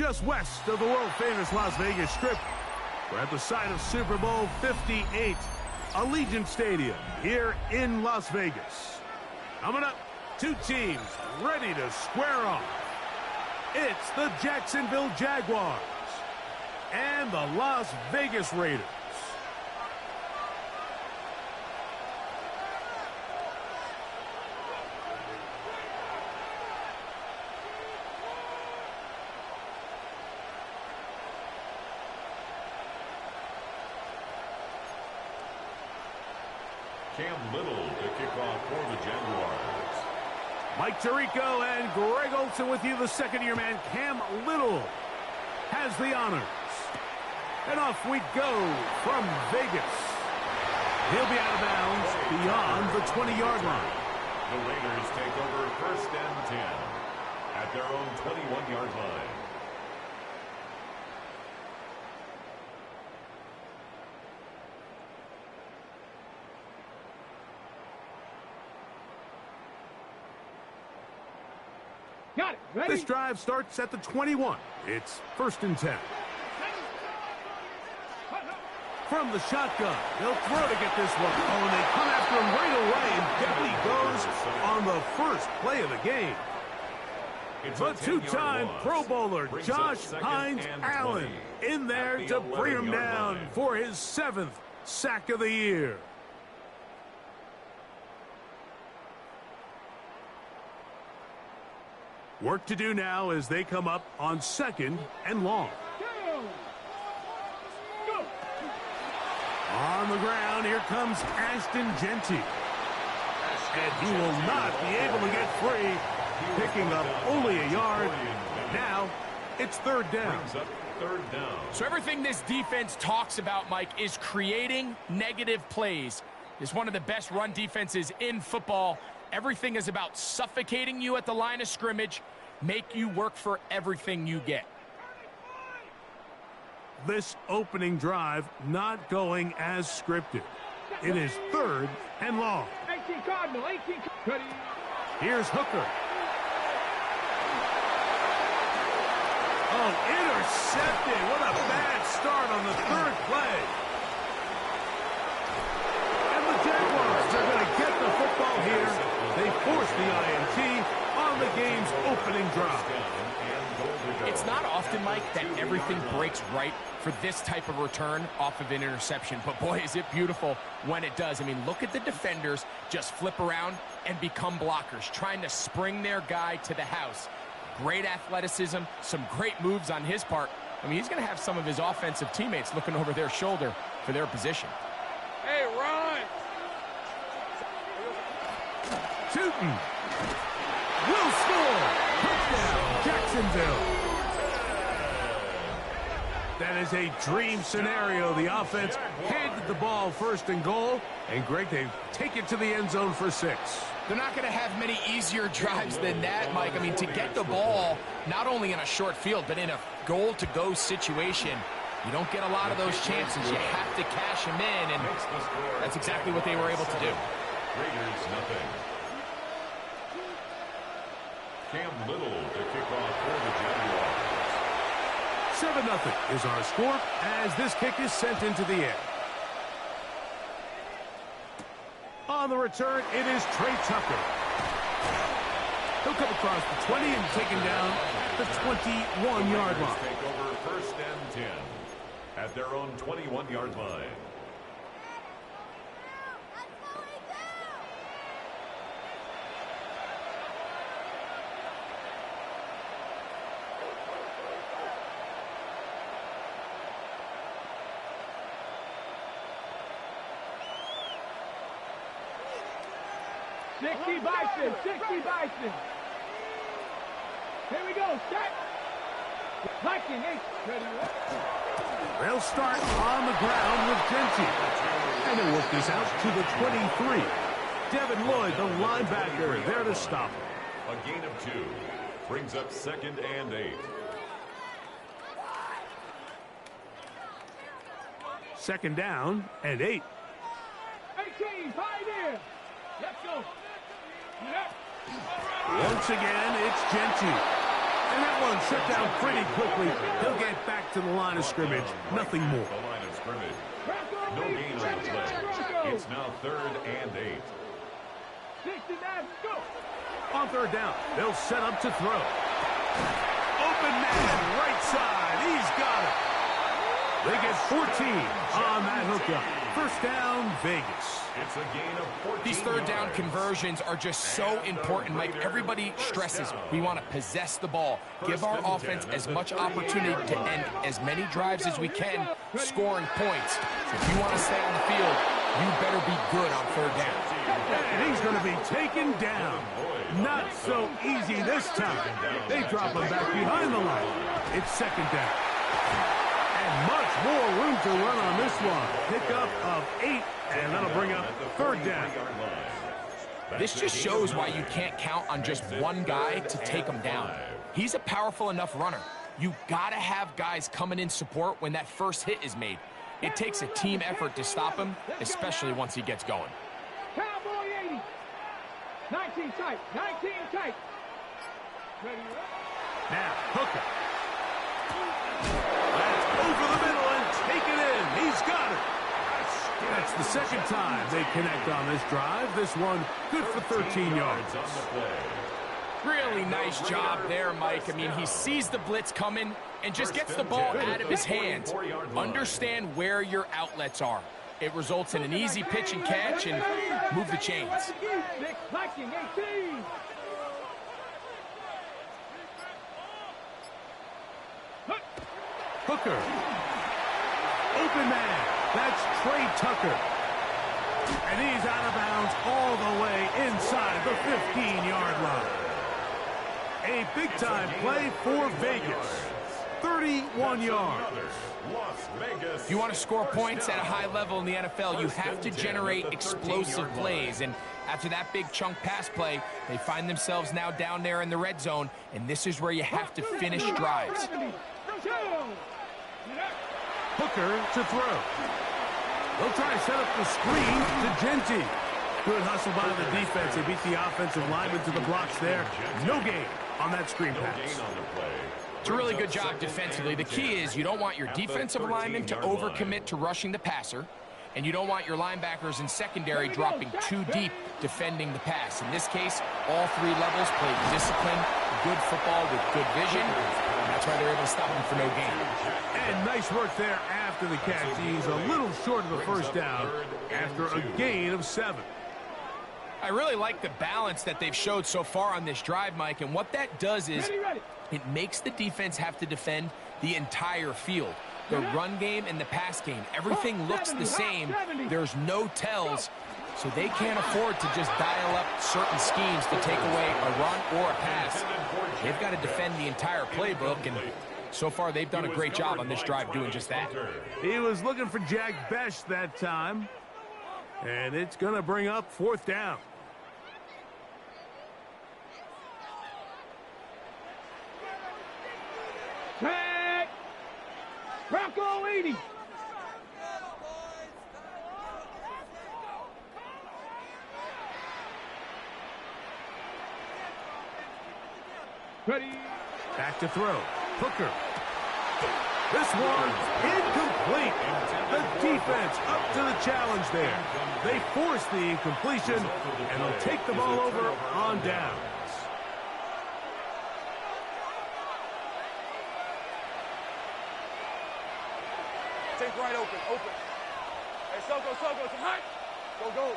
just west of the world-famous Las Vegas Strip. We're at the site of Super Bowl 58, Allegiant Stadium here in Las Vegas. Coming up, two teams ready to square off. It's the Jacksonville Jaguars and the Las Vegas Raiders. Cam Little to kick off for the Jaguars. Mike Tirico and Greg Olsen with you. The second-year man, Cam Little, has the honors. And off we go from Vegas. He'll be out of bounds beyond the 20-yard line. The Raiders take over 1st and 10 at their own 21-yard line. Got it. Ready? This drive starts at the 21. It's 1st and 10. From the shotgun, they'll throw to get this one. Oh, and they come after him right away, and down he goes on the first play of the game. The two-time Pro Bowler Josh Hines Allen in there to bring him down for his 7th sack of the year. Work to do now as they come up on 2nd and long. On the ground, here comes Ashton Jeanty. And he will not be able to get free, picking up only a yard. Now, it's 3rd down. So everything this defense talks about, Mike, is creating negative plays. It's one of the best run defenses in football. Everything is about suffocating you at the line of scrimmage, make you work for everything you get. This opening drive not going as scripted. It is 3rd and long. 18 Cardinal, 18 Cardinal. Here's Hooker. Oh, intercepted. What a bad start on the 3rd play. And the Jaguars are going to get the football here. They force the INT on the game's opening drive. It's not often, Mike, that everything breaks right for this type of return off of an interception. But, boy, is it beautiful when it does. I mean, look at the defenders just flip around and become blockers, trying to spring their guy to the house. Great athleticism, some great moves on his part. I mean, he's going to have some of his offensive teammates looking over their shoulder for their position. Hey, run! Tootin will score. Touchdown, Jacksonville. That is a dream scenario. The offense handed the ball 1st and goal. And, Greg, they take it to the end zone for 6. They're not going to have many easier drives than that, Mike. I mean, to get the ball, not only in a short field, but in a goal-to-go situation, you don't get a lot of those chances. You have to cash them in, and that's exactly what they were able to do. Raiders nothing. Cam Little to kick off for the Jaguars. 7-0 is our score as this kick is sent into the air. On the return, it is Trey Tucker. He'll come across the 20 and taken down at the 21-yard line. Take over 1st and 10 at their own 21-yard line. Bison, 60 Bison. Here we go, set. Viking, 8. Ready, They'll start on the ground with Jeanty. And they work this out to the 23. Devin Lloyd, the linebacker, there to stop him. A gain of 2 brings up 2nd and 8. 2nd down and 8. 18, pioneer. Let's go. Once again, it's Jeanty. And that one shut down pretty quickly. He'll get back to the line of scrimmage. Nothing more. The line of scrimmage. No gain on the play. It's now 3rd and 8. 69, go. On 3rd down, they'll set up to throw. Open man, right side. He's got it. They get 14 on that hookup. 1st down, Vegas. It's a gain of 14 These 3rd down yards. conversions are just so important, Mike. Everybody stresses we want to possess the ball, give our offense as much opportunity to end as many drives as we can, scoring points. So if you want to stay on the field, you better be good on 3rd down. And he's going to be taken down. Not so easy this time. They drop him back behind the line. It's 2nd down. And much more room to run on this one. Pickup of 8, and that'll bring up 3rd down. This just shows why you can't count on just one guy to take him down. He's a powerful enough runner. You gotta have guys coming in support when that first hit is made. It takes a team effort to stop him, especially once he gets going. Cowboy 80. 19 tight. 19 tight. Ready, Now, Hooker. That's over the middle and taken in. He's got it. That's the 2nd time they connect on this drive. This one good for 13 yards. On the play. Really nice job there, Mike. I mean, he sees the blitz coming and just gets the ball out of his hands. Understand where your outlets are. It results in an easy pitch and catch and move the chains. Deflecting 18. Hooker. Open man. That's Trey Tucker. And he's out of bounds all the way inside the 15-yard line. A big-time play for Vegas. 31 yards. Las Vegas. If you want to score points at a high level in the NFL, you have to generate explosive plays. And after that big chunk pass play, they find themselves now down there in the red zone, and this is where you have to finish drives. Hooker to throw. They'll try to set up the screen to Genty. Good hustle by the defense. They beat the offensive lineman to the blocks there. No gain on that screen No pass. gain on the play. It's a really good job defensively. The key is you don't want your defensive linemen to overcommit to rushing the passer, and you don't want your linebackers and secondary dropping too deep defending the pass. In this case, all 3 levels played disciplined, good football with good vision, and that's why they're able to stop him for no gain. And nice work there after the catch. He's a little short of the 1st down after a gain of 7. I really like the balance that they've showed so far on this drive, Mike, and what that does is it makes the defense have to defend the entire field. The run game and the pass game, everything looks the same. There's no tells, so they can't afford to just dial up certain schemes to take away a run or a pass. They've got to defend the entire playbook, and so far they've done a great job on this drive doing just that. He was looking for Jack Bech that time, and it's going to bring up 4th down. Tag. Bronco 80. Ready. Back to throw. Hooker. This one incomplete. The defense up to the challenge there. They force the incompletion, and they'll take the ball over on downs. Take right open. Hey, Soko, it's hot. Go.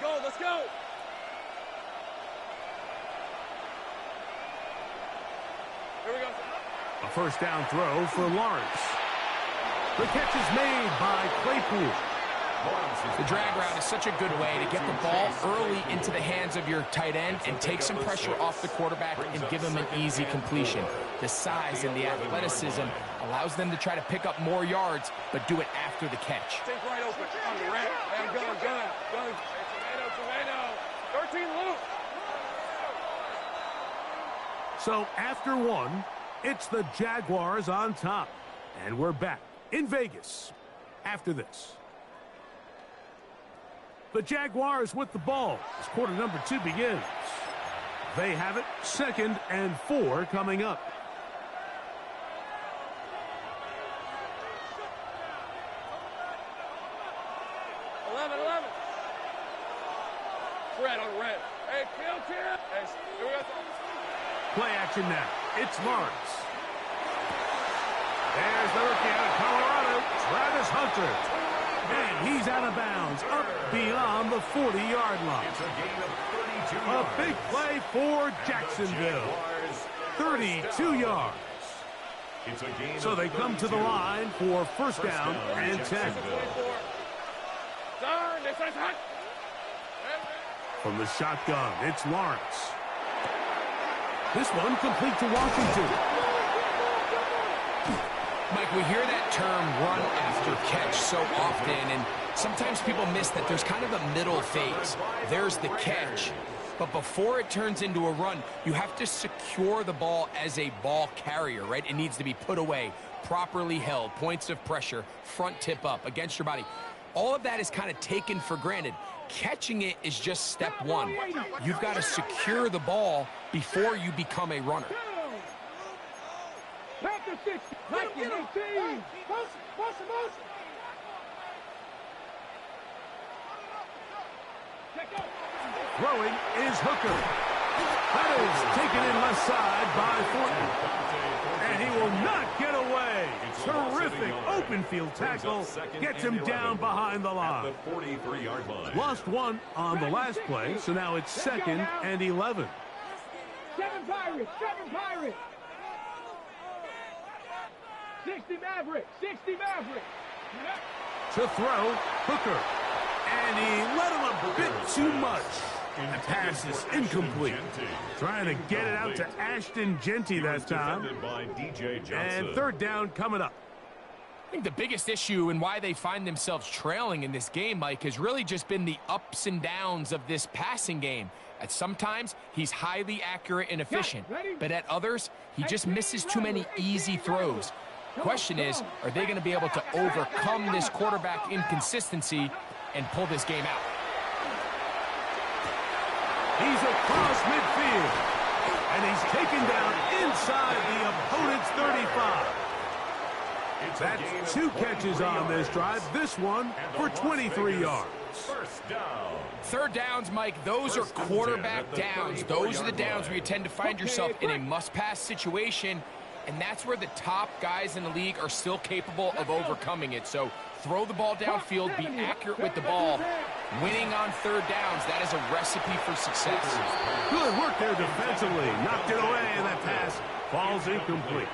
Go, let's go. Here we go. A 1st down throw for Lawrence. The catch is made by Claypool. The drag route is such a good way to get the ball early into the hands of your tight end and take some pressure off the quarterback and give him an easy completion. The size and the athleticism allows them to try to pick up more yards, but do it after the catch. Take right open. On the ramp. I'm gun. Tomato. 13 loose. So after 1, it's the Jaguars on top. And we're back in Vegas after this. The Jaguars with the ball as quarter number 2 begins. They have it, 2nd and 4 coming up. Red on red. Hey, kill, kill. Hey, here we go. Play action now. It's Lawrence. There's the rookie out of Colorado, Travis Hunter. And he's out of bounds, up beyond the 40-yard line. It's a gain of 32 A yards. big play for Jacksonville. 32 yards. It's a gain So of they come to the 32. line for first down and 10. Jacksonville. Turn, this is hot. From the shotgun, it's Lawrence. This one complete to Washington. Mike, we hear that term run after catch so often, and sometimes people miss that there's kind of a middle phase. There's the catch, but before it turns into a run, you have to secure the ball as a ball carrier, right? It needs to be put away, properly held, points of pressure, front tip up against your body. All of that is kind of taken for granted. Catching it is just step one. You've got to secure the ball before you become a runner. Throwing is Hooker. That is taken in left side by Thornton. And he will not get away. Terrific open field tackle. Gets him down behind the line. At the 43-yard line. Lost one on the last play, so now it's 2nd and 11. 7 Pirates, 7 Pirates. 60 Mavericks, 60 Mavericks. To throw, Hooker. And he let him a bit too much. The pass is incomplete. Trying to get it out to Ashton Genty that time. Defended by DJ Johnson. And 3rd down coming up. I think the biggest issue and why they find themselves trailing in this game, Mike, has really just been the ups and downs of this passing game. At sometimes, he's highly accurate and efficient, but at others, he just misses too many easy throws. Question is, are they going to be able to overcome this quarterback inconsistency and pull this game out? He's across midfield. And he's taken down inside the opponent's 35. That's 2 catches on this drive. This one for 23 yards. First down. 3rd downs, Mike, those are quarterback downs. Those are the downs where you tend to find yourself in a must-pass situation, and that's where the top guys in the league are still capable of overcoming it. So throw the ball downfield, be accurate with the ball. Winning on 3rd downs, that is a recipe for success. Good work there defensively. Knocked it away, and that pass falls incomplete.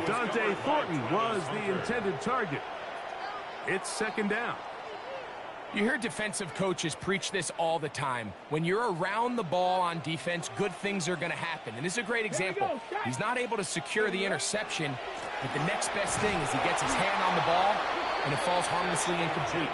Dante Thornton was the intended target. It's 2nd down. You hear defensive coaches preach this all the time. When you're around the ball on defense, good things are going to happen. And this is a great example. He's not able to secure the interception, but the next best thing is he gets his hand on the ball, and it falls harmlessly incomplete.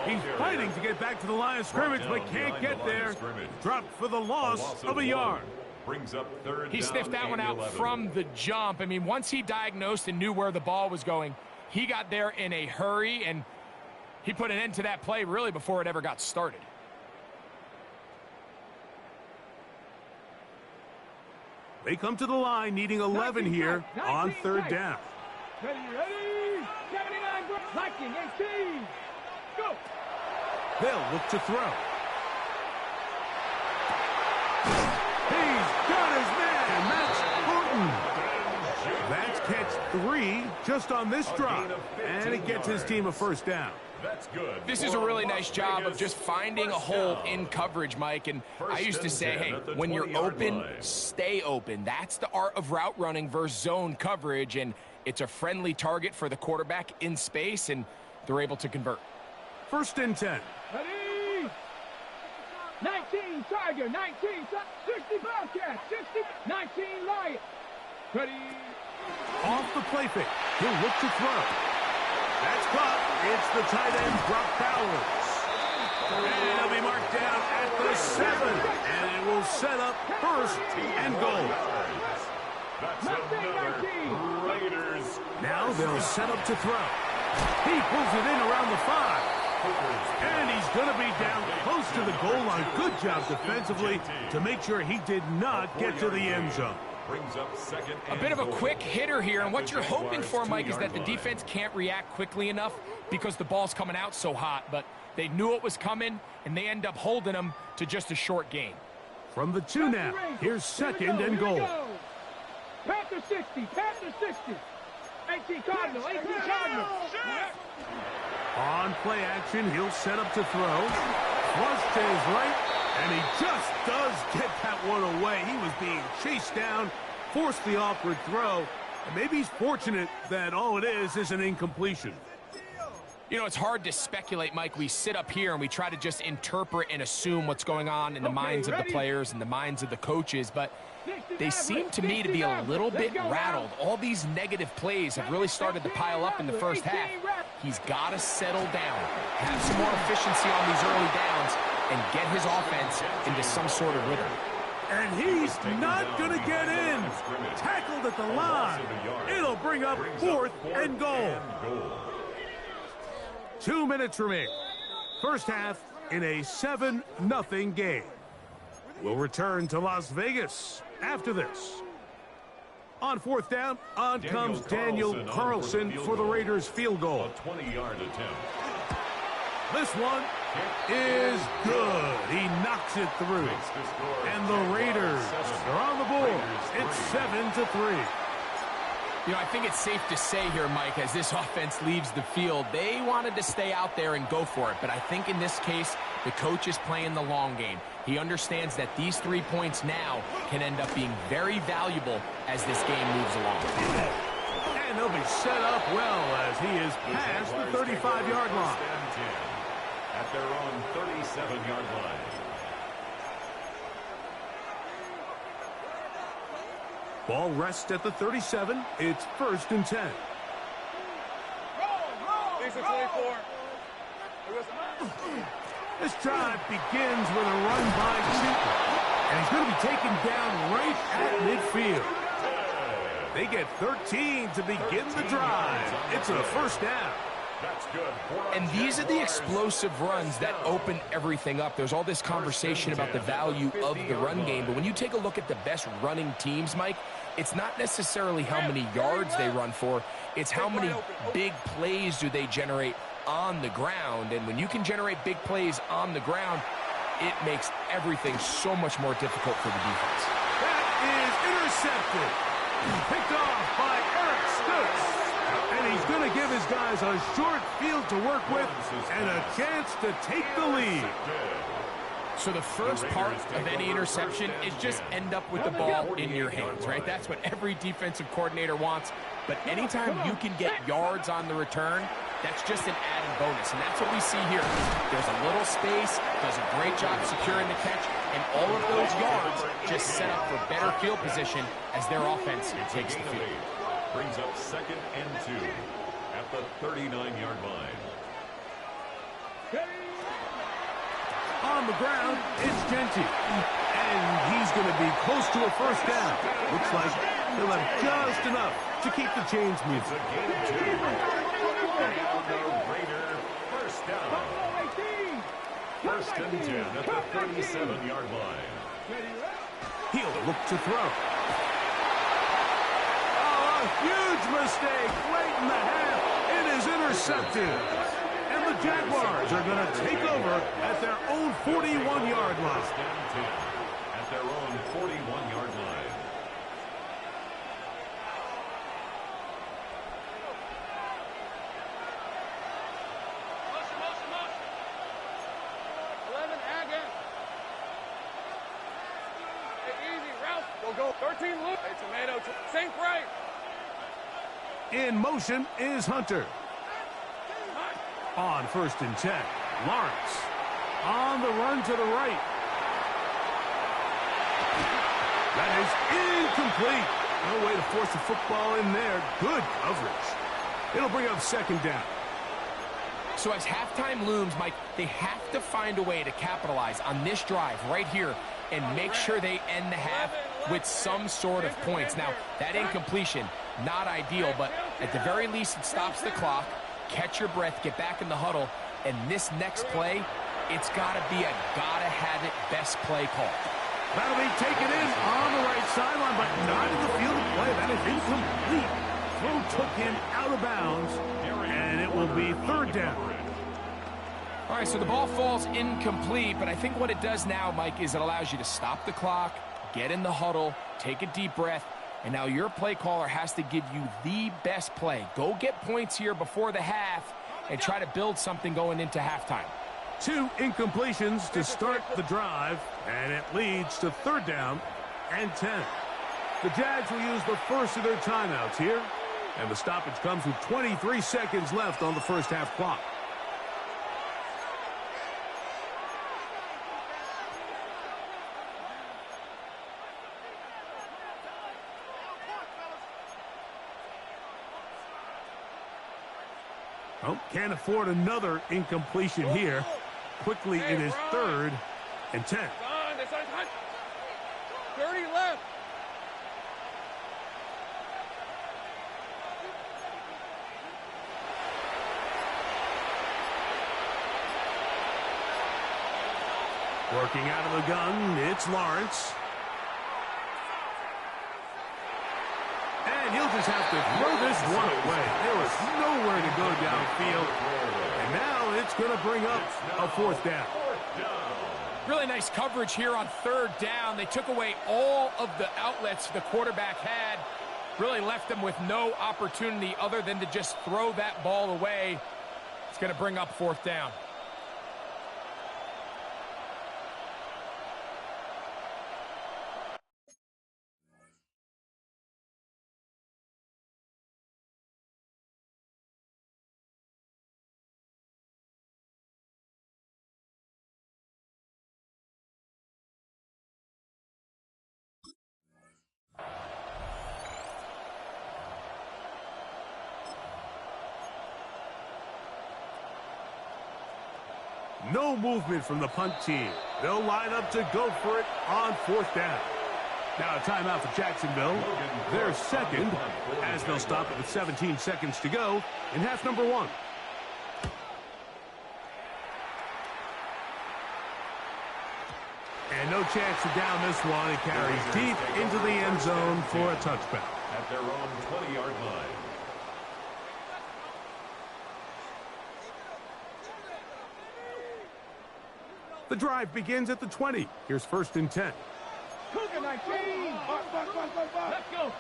He's fighting to get back to the line of scrimmage, but can't get there. Dropped for the loss of a yard. Brings up 3rd He down sniffed that one and out 11. from the jump. I mean, once he diagnosed and knew where the ball was going, he got there in a hurry, and he put an end to that play really before it ever got started. They come to the line needing 11 here on 3rd down. Ready, 79 Viking, 18. Go. They'll look to throw. He's got his man. That's Thornton. That's catch 3 just on this drive. And it gets his team a first down. That's good. This is a really nice job of just finding a hole in coverage, Mike. And I used to say, hey, when you're open, stay open. That's the art of route running versus zone coverage. And it's a friendly target for the quarterback in space, and they're able to convert. 1st and 10. Ready. 19 Tiger, 19 60 Bobcat, 60 19 Lion. Ready. Off the play fake. He'll look to throw. That's caught. It's the tight end, Brock Bowers. And it'll be marked down at the 7. And it will set up 1st and goal. That's another Raiders. Now they'll set up to throw. He pulls it in around the 5. And he's going to be down close to the goal line. Good job defensively to make sure he did not get to the end zone. Brings up second A bit of a quick hitter here, and what you're hoping for, Mike, is that the defense can't react quickly enough because the ball's coming out so hot, but they knew it was coming, and they end up holding them to just a short gain. From the 2 now, here's second and goal. Panther 60, Panther 60. 18 Cardinal, 18 Cardinal. On play action, he'll set up to throw. Flush to his right, and he just does get that one away. He was being chased down, forced the awkward throw, and maybe he's fortunate that all it is an incompletion. You know, it's hard to speculate, Mike. We sit up here and we try to just interpret and assume what's going on in the minds of the players and the minds of the coaches, but they seem to me to be a little bit rattled. All these negative plays have really started to pile up in the first half. He's got to settle down, have some more efficiency on these early downs, and get his offense into some sort of rhythm. And he's not going to get in. Tackled at the line. It'll bring up 4th and goal. 2 minutes remaining. First half in a 7-0 game. We'll return to Las Vegas after this. On 4th down, on comes Daniel Carlson for the Raiders field goal. A 20-yard attempt. This one is good. He knocks it through. And the Raiders are on the board. It's 7-3. You know, I think it's safe to say here, Mike, as this offense leaves the field, they wanted to stay out there and go for it. But I think in this case, the coach is playing the long game. He understands that these 3 points now can end up being very valuable as this game moves along. And they'll be set up well as he is past the 35-yard line. At their own 37-yard line. Ball rests at the 37. It's 1st and 10. These are 24. This drive begins with a run by Cheaton. And he's going to be taken down right at midfield. They get 13 to begin the drive. It's a first down. That's good. And these are the explosive runs that open everything up. There's all this conversation about the value of the run game, but when you take a look at the best running teams, Mike, it's not necessarily how many yards they run for, it's how many big plays do they generate on the ground. And when you can generate big plays on the ground, it makes everything so much more difficult for the defense. That is intercepted. Picked off by Eric Stutz. And he's going to give his guys a short field to work with and a chance to take the lead. So the first part of any interception is just end up with the ball in your hands, right? That's what every defensive coordinator wants. But anytime you can get yards on the return, that's just an added bonus. And that's what we see here. There's a little space, does a great job securing the catch, and all of those yards just set up for better field position as their offense takes the field. Brings up 2nd and 2 at the 39-yard line. On the ground, it's Genty. And he's going to be close to a first down. Looks like he'll have just enough to keep the chains moving. It's a gain of 2. Now the Raider first down. 1st and 10 at the 37-yard line. He'll look to throw. Oh, a huge mistake late in the half. It is intercepted. And the Jaguars are going to take over at their own 41-yard line. 1st and 10 at their own 41-yard line. Motion. 11, Aggie. Hey, easy, Ralph. Go. 13, Luke. Hey, Tomato. Sink right. In motion is Hunter. On 1st and 10, Lawrence. On the run to the right. That is incomplete. No way to force the football in there. Good coverage. It'll bring up 2nd down. So as halftime looms, Mike, they have to find a way to capitalize on this drive right here and make sure they end the half with some sort of points. Now, that incompletion, not ideal, but at the very least it stops the clock. catch your breath, get back in the huddle, and this next play, it's got to be a gotta-have-it best play call. That'll be taken in on the right sideline, but not in the field of play. That is incomplete. Throw took him out of bounds, and it will be third down. All right, so the ball falls incomplete, but I think what it does now, Mike, is it allows you to stop the clock, get in the huddle, take a deep breath, and now your play caller has to give you the best play. Go get points here before the half and try to build something going into halftime. 2 incompletions to start the drive, and it leads to third down and 10. The Jags will use the first of their timeouts here, and the stoppage comes with 23 seconds left on the first half clock. Oh, can't afford another incompletion here. Quickly it is third and 10. 30 left. Working out of the gun, it's Lawrence. And he'll just have to throw this one away. There was nowhere to go downfield. And now it's going to bring up a fourth down. Really nice coverage here on third down. They took away all of the outlets the quarterback had. Really left them with no opportunity other than to just throw that ball away. It's going to bring up fourth down. No movement from the punt team. They'll line up to go for it on fourth down. Now a timeout for Jacksonville. Their second, as they'll stop it with 17 seconds to go in half number 1. And no chance to down this one. It carries deep into the end zone for a touchback. At their own 20-yard line. The drive begins at the 20. Here's first and 10. Cougar 19. Let's go.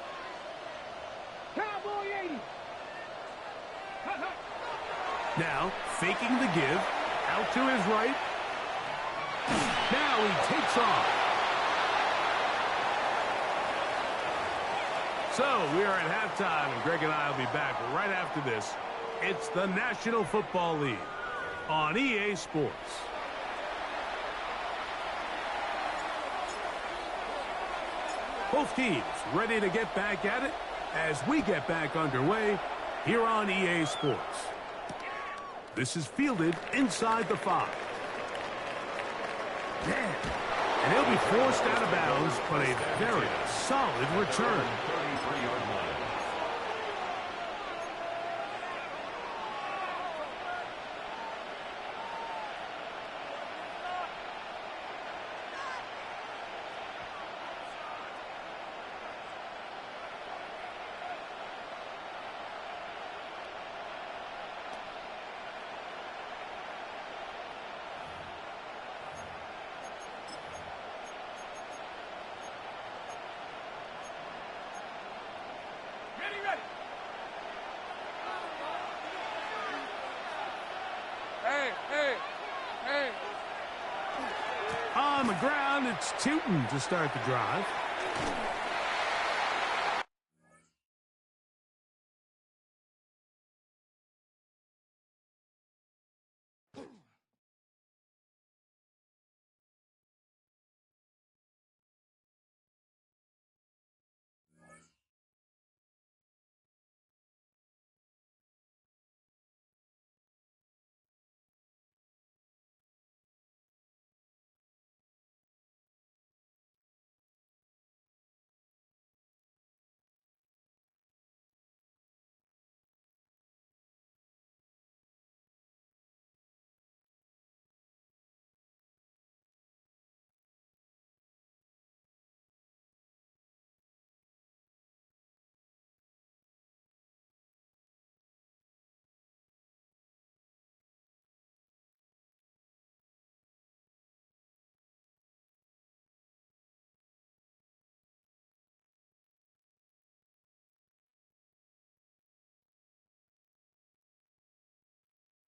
Cowboy 80. Now, faking the give. Out to his right. Now he takes off. So, we are at halftime, and Greg and I will be back right after this. It's the National Football League on EA Sports. Both teams ready to get back at it as we get back underway here on EA Sports. This is fielded inside the 5. And he'll be forced out of bounds, but a very solid return. 33-yard line. On the ground, it's Tootin to start the drive.